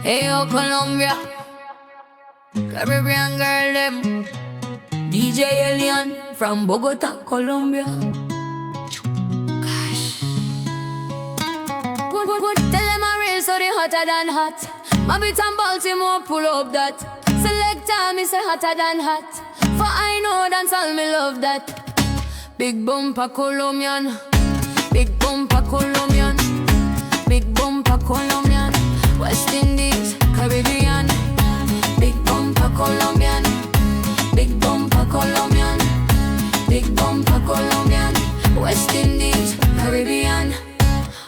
Hey yo, Colombia, Caribbean girl them. DJ Alien from Bogota, Colombia. Gosh. Tell them I'm real, so they hotter than hot. Mabit and Baltimore pull up that. Select time, me say hotter than hot. For I know dancehall, me love that. Big bumper Colombian, big bumper Colombian, big bumper Colombian, West Indies, Caribbean. Big bumper Colombian, big bumper Colombian, big bumper Colombian, West Indies, Caribbean.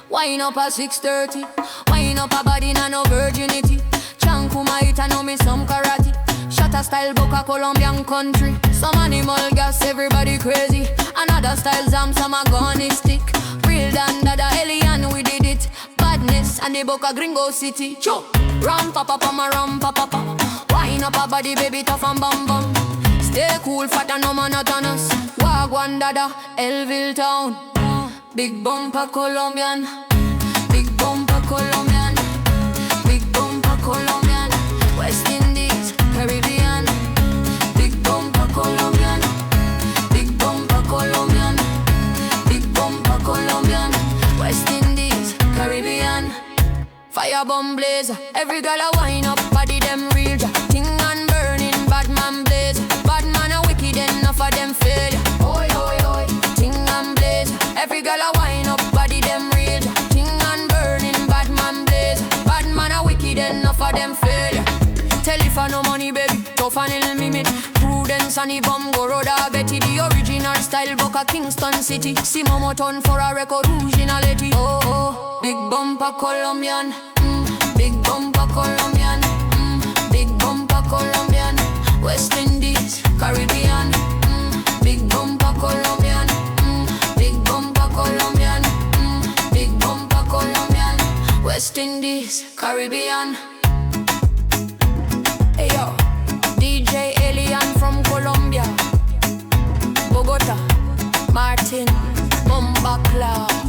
Wine up at 6:30, wine up a body na no virginity. Chankuma it and know me some karate. Shatter style boca Colombian country. Some animal gas, everybody crazy. Another style zam, some a gunny stick. Real than dada alien, we did it. Badness and the boca gringo city. Cho, ram pa pa pa ma ram pa pa pa. Wine up a body baby tough and bum bum. Stay cool, fat and no monotonous. Wagwan dada, Elville town. Big bumper Colombian, big bumper Colombian, big bumper Colombian, West Indies, Caribbean. Big bumper Colombian, big bumper Colombian, big bumper Colombian, West Indies, Caribbean. Fire bomb blaze, every girl a wine up, body them real. Ting and burning, bad man blaze. Bad man a wicked enough of them fail. Oi oi oi, ting and blaze. Every girl a wine up, body them real. Ting and burning, bad man blaze. Bad man a wicked enough of them fail. Tell if I no money baby, tough and ill mimit. Prudence and the bomb go road a Betty. The original style boca Kingston City. See Momo turn for a record originality. Oh oh, big bumper Colombian, big bumper Colombian, big bumper Colombian, West Indies, Caribbean. Big bumper Colombian, big bumper Colombian, big bumper Colombian, West Indies, Caribbean. Hey yo, DJ Alien from Colombia, Bogota, Martin, Bombacla.